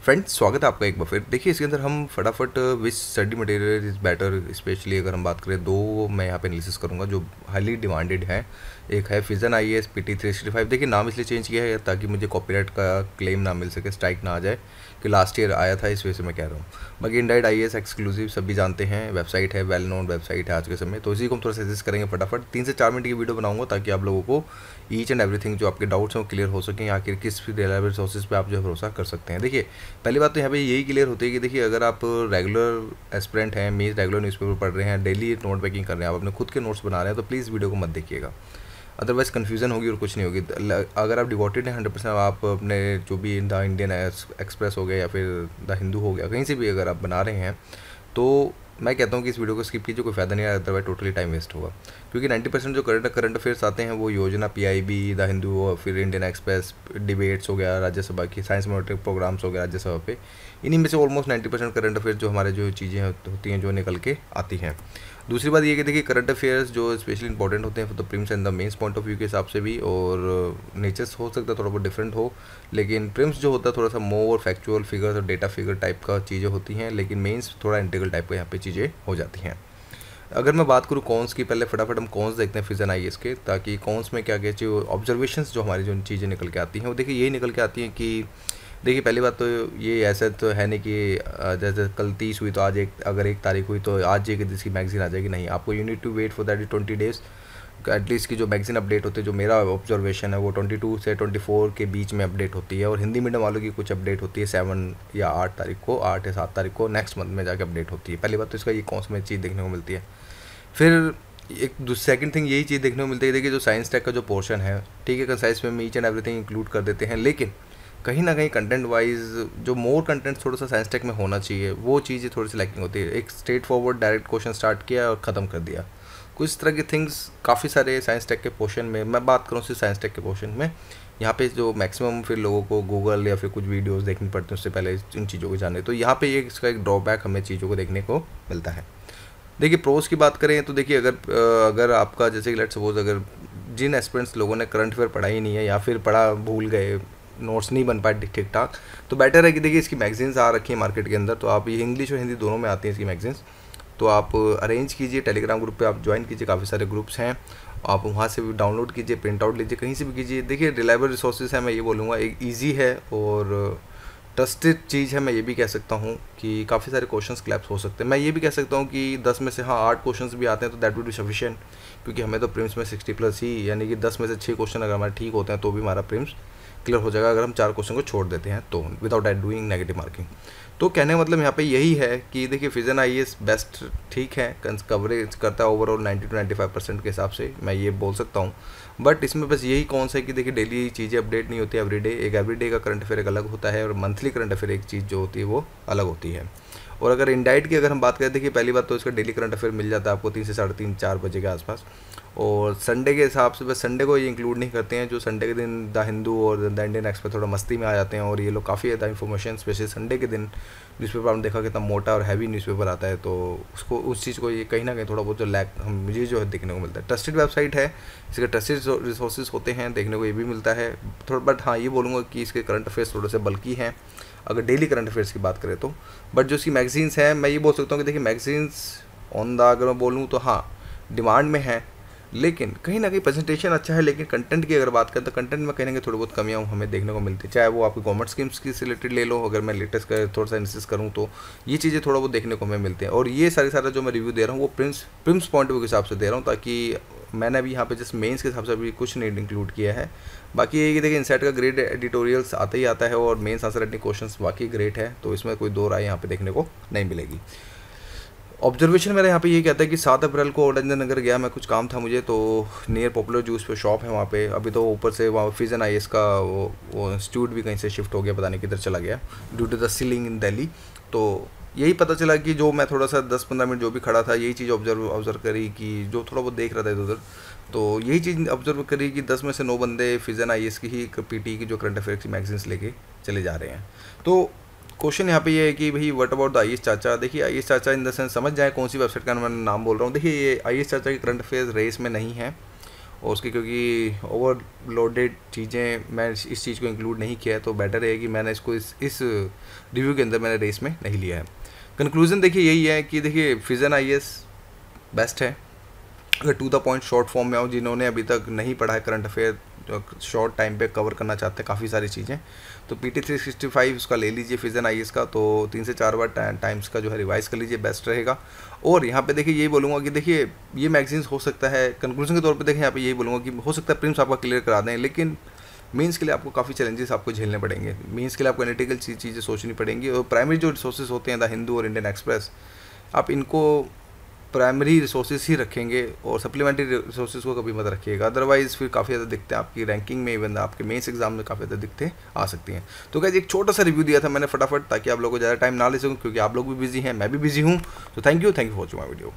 Friends, स्वागत है आपका एक बार फिर। देखिए, इसके अंदर हम फटाफट which study material is better, specially अगर हम बात करें, दो मैं यहाँ पे एनालिसिस करूँगा जो हाईली डिमांडेड है। एक है फिजन IAS PT 365। देखिए, नाम इसलिए चेंज किया है ताकि मुझे कॉपीराइट का क्लेम ना मिल सके, स्ट्राइक ना आ जाए कि लास्ट ईयर आया था, इस वजह से मैं कह रहा हूँ। बाकी इंडाइट IAS एक्सक्लूसिव सभी जानते हैं, वेबसाइट है, वेल नोन वेबसाइट है आज के समय। तो इसी को हम थोड़ा सजेस्ट करेंगे। फटाफट 3 से 4 मिनट की वीडियो बनाऊंगा ताकि आप लोगों को ईच एंड एवरीथिंग जो आपके डाउट्स हैं वो क्लियर हो सकें, आखिर किस भी रिलायबल सोर्सेज पे आप जो है भरोसा कर सकते हैं। देखिए, पहली बात तो यहाँ पे यही क्लियर होती है कि देखिए, अगर आप रेगुलर एस्पिरेंट हैं, मीन्स रेगुलर न्यूज़पेपर पढ़ रहे हैं, डेली नोट मेकिंग कर रहे हैं, आप अपने खुद के नोट्स बना रहे हैं, तो प्लीज़ वीडियो को मत देखिएगा। अदरवाइज कन्फ्यूजन होगी और कुछ नहीं होगी। अगर आप डिवोटेड हैं 100%, आप अपने जो भी द इंडियन एक्सप्रेस हो गया या फिर द हिंदू हो गया, कहीं से भी अगर आप बना रहे हैं, तो मैं कहता हूँ कि इस वीडियो को स्किप कीजिए, कोई फ़ायदा नहीं है, अदरवाइज टोटली टाइम वेस्ट होगा। क्योंकि 90% जो करंट अफेयर्स आते हैं वो योजना, PIB, द हिंदू और फिर इंडियन एक्सप्रेस, डिबेट्स हो गया राज्यसभा की, साइंस मॉनिटरिंग प्रोग्राम्स हो गया राज्यसभा पे, इन्हीं में से ऑलमोस्ट 90% करंट अफेयर्स जो हमारे जो चीज़ें होती हैं जो निकल के आती हैं। दूसरी बात ये कि देखिए, करंट अफेयर्स जो स्पेशली इंपॉर्टेंट होते हैं for the prelims and the mains point of view के हिसाब से भी, और नेचर्स हो सकता है थोड़ा बहुत डिफरेंट हो, लेकिन प्रिम्स जो होता है थोड़ा सा मोर फैक्चुअल फिगर्स और डेटा फिगर टाइप का चीज़ें होती हैं, लेकिन मेंस थोड़ा इंटीग्रल टाइप का यहाँ पे चीज़ें हो जाती हैं। अगर मैं बात करूँ कॉन्स की, पहले फटाफट हम कॉन्स देखते हैं फिजन IAS के, ताकि कॉन्स में क्या क्या चीज़ ऑब्जर्वेशंस जो हमारी जो चीज़ें निकल के आती हैं वो देखिए यही निकल के आती हैं कि देखिए, पहली बात तो ये ऐसा तो है नहीं कि जैसे कल 30 हुई तो आज अगर 1 तारीख हुई तो आज एक इसकी मैगजीन आ जाएगी। नहीं, आपको you need to wait for that 20 days at least की जो मैगजीन अपडेट होती है। जो मेरा ऑब्जर्वेशन है वो 22 से 24 के बीच में अपडेट होती है, और हिंदी मीडियम वालों की कुछ अपडेट होती है 7 या 8 तारीख को, 8 या 7 तारीख को नेक्स्ट मंथ में जाके अपडेट होती है। पहली बात तो इसका ये कौन सी चीज़ देखने को मिलती है। फिर एक सेकंड थिंग यही चीज़ देखने को मिलती है, देखिए जो साइंस टेक का जो पोर्शन है, ठीक है, कंसाइज में ईच एंड एवरीथिंग इंक्लूड कर देते हैं, लेकिन कहीं ना कहीं कंटेंट वाइज जो मोर कंटेंट थोड़ा सा साइंस टेक में होना चाहिए, वो चीज़ें थोड़ी सी लैकिंग होती है। एक straight forward direct question start किया और ख़त्म कर दिया, कुछ तरह की थिंग्स काफ़ी सारे साइंस टेक के पोर्शन में। मैं बात करूँ सिर्फ साइंस टेक के पोर्शन में, यहाँ पे जो मैक्सिमम फिर लोगों को गूगल या फिर कुछ वीडियोस देखनी पड़ती हैं उससे पहले इन चीज़ों को जाने, तो यहाँ पे ये इसका एक ड्रॉबैक हमें चीज़ों को देखने को मिलता है। देखिए, प्रोस की बात करें तो देखिए, अगर आपका जैसे कि लेट्स सपोज, अगर जिन एस्पिरेंट्स लोगों ने करंट अफेयर पढ़ा ही नहीं है या फिर पढ़ा भूल गए, नोट्स नहीं बन पाए ठीक ठाक, तो बेटर है कि देखिए इसकी मैगजीन्स आ रखी है मार्केट के अंदर, तो आप ये इंग्लिश और हिंदी दोनों में आती हैं इसकी मैगजीन्स, तो आप अरेंज कीजिए, टेलीग्राम ग्रुप पे आप ज्वाइन कीजिए, काफ़ी सारे ग्रुप्स हैं, आप वहाँ से भी डाउनलोड कीजिए, प्रिंट आउट लीजिए, कहीं से भी कीजिए। देखिए, रिलायबल रिसोर्सेज है, मैं ये बोलूँगा, एक ईजी है और ट्रस्टेड चीज़ है। मैं ये भी कह सकता हूँ कि काफ़ी सारे क्वेश्चंस क्लैप्स हो सकते हैं। मैं ये भी कह सकता हूँ कि 10 में से हाँ 8 क्वेश्चंस भी आते हैं तो दैट वुड बी सफिशिएंट, क्योंकि हमें तो प्रीम्स में 60+ ही, यानी कि 10 में से 6 क्वेश्चन अगर हमारे ठीक होते हैं तो भी हमारा प्रीम्स क्लियर हो जाएगा, अगर हम 4 क्वेश्चन को छोड़ देते हैं तो, विदाउट डूइंग नेगेटिव मार्किंग। तो कहने का मतलब यहाँ पे यही है कि देखिए, फिजन IAS बेस्ट ठीक है, कवरेज करता है ओवरऑल 90 to 95% के हिसाब से, मैं ये बोल सकता हूँ। बट इसमें बस यही कौन सा है कि देखिए, डेली चीज़ें अपडेट नहीं होती एवरीडे, एक एवरीडे का करंट अफेयर एक अलग होता है, और मंथली करंट अफेयर एक चीज़ जो होती है वो अलग होती है। और अगर इंडाइट की अगर हम बात करें, देखिए पहली बात तो इसका डेली करंट अफेयर मिल जाता है आपको 3 से 3:30 4 बजे के आसपास, और संडे के हिसाब से बस संडे को ये इंक्लूड नहीं करते हैं। जो संडे के दिन द हिंदू और द इंडियन एक्सप्रेस थोड़ा मस्ती में आ जाते हैं, और ये लोग काफ़ी ज़्यादा इन्फॉर्मेशन, स्पेशली संडे के दिन न्यूज़पेपर आपने देखा कितना मोटा और हैवी न्यूज़पेपर आता है, तो उसको उस चीज़ को ये कहीं ना कहीं थोड़ा बहुत जो लैक हम मुझे जो है देखने को मिलता है। ट्रस्टेड वेबसाइट है, इसके ट्रस्टेड रिसोर्सेज होते हैं, देखने को ये भी मिलता है थोड़ा। बट हाँ, ये बोलूँगा कि इसके करंट अफेयर्स थोड़े से बल्कि हैं अगर डेली करंट अफेयर्स की बात करें तो। बट जो इसकी मैगजीन्स हैं, मैं ये बोल सकता हूँ कि देखिए, मैगजीन्स ऑन द अगर मैं बोलूँ तो हाँ डिमांड में है, लेकिन कहीं ना कहीं प्रेजेंटेशन अच्छा है, लेकिन कंटेंट की अगर बात करें तो कंटेंट में कहीं ना कहीं थोड़ी बहुत कमियाँ हमें देखने को मिलती है। चाहे वो आपकी गवर्नमेंट स्कीम्स की रिलेटेड ले लो, अगर मैं लेटेस्ट का थोड़ा सा एनालिसिस करूँ तो ये चीज़ें थोड़ा बहुत देखने को हमें मिलते हैं। और ये सारा जो मैं रिव्यू दे रहा हूँ वो प्रिम्स पॉइंट ऑफ व्यू के हिसाब से दे रहा हूँ, ताकि मैंने अभी यहाँ पे जस्ट मेंस के हिसाब से अभी कुछ नहीं इंक्लूड किया है। बाकी ये कि देखिए, इनसाइट का ग्रेट एडिटोरियल्स आता ही आता है, और मेंस आंसर राइटिंग क्वेश्चंस वाकई ग्रेट है, तो इसमें कोई दो राय यहाँ पे देखने को नहीं मिलेगी। ऑब्जर्वेशन मेरा यहाँ पे ये कहता है कि 7 अप्रैल को औरंजन नगर गया मैं, कुछ काम था मुझे, तो नियर पॉपुलर जूस पे शॉप है वहाँ पे। अभी तो ऊपर से वहाँ फिजन IAS का वो इंस्टीट्यूट भी कहीं से शिफ्ट हो गया, पता नहीं किधर चला गया, ड्यू टू द सीलिंग इन दिल्ली। तो यही पता चला कि जो मैं थोड़ा सा 10-15 मिनट जो भी खड़ा था, यही चीज़ ऑब्जर्व करी कि जो थोड़ा बहुत देख रहा था इधर उधर, तो यही चीज़ ऑब्जर्व करी कि 10 में से 9 बंदे फिजन IAS की ही PT की जो करंट अफेयर्स की मैगजीन्स लेके चले जा रहे हैं। तो क्वेश्चन यहाँ पे ये है कि भाई व्हाट अबाउट द IAS चाचा। देखिए, IAS चाचा इन द सेंस समझ जाए कौन सी वेबसाइट का मैं नाम बोल रहा हूँ। देखिए, ये IAS चाचा की करंट अफेयर्स रेस में नहीं है, और उसके क्योंकि ओवरलोडेड चीज़ें मैं इस चीज़ को इंक्लूड नहीं किया है, तो बेटर है कि मैंने इसको इस रिव्यू के अंदर मैंने रेस में नहीं लिया है। कंक्लूज़न देखिए यही है कि देखिए फिजन IAS बेस्ट है। अगर to the point short form में आओ, जिन्होंने अभी तक नहीं पढ़ा है करंट अफेयर, शॉर्ट टाइम पे कवर करना चाहते हैं काफ़ी सारी चीज़ें, तो PT365 उसका ले लीजिए फिजन IAS का, तो 3 से 4 बार टाइम्स का जो है रिवाइज कर लीजिए, बेस्ट रहेगा। और यहाँ पे देखिए यही बोलूँगा कि देखिए ये मैगजीन्स हो सकता है, कंक्लूजन के तौर पे देखिए यहाँ पे यही बोलूँगा कि हो सकता है प्रीलिम्स आपका क्लियर करा दें, लेकिन मेंस के लिए आपको काफ़ी चैलेंजेस आपको झेलने पड़ेंगे। मेंस के लिए आपको एनालिटिकल चीज़ें सोचनी पड़ेंगी, और प्राइमरी जो रिसोर्सेज होते हैं द हिंदू और इंडियन एक्सप्रेस, आप इनको प्राइमरी रिसोर्सेज ही रखेंगे और सप्लीमेंट्री रिसोर्सेज को कभी मत रखिएगा, अदरवाइज़ फिर काफ़ी ज़्यादा दिक्कतें आपकी रैंकिंग में, इवन आपके मेंस एग्जाम में काफ़ी ज़्यादा दिक्कतें आ सकती हैं। तो गाइस एक छोटा सा रिव्यू दिया था मैंने फटाफट, ताकि आप लोगों को ज़्यादा टाइम ना ले सकूँ, क्योंकि आप लोग भी बिजी हैं, मैं भी बिजी हूँ। तो thank you for watching my video.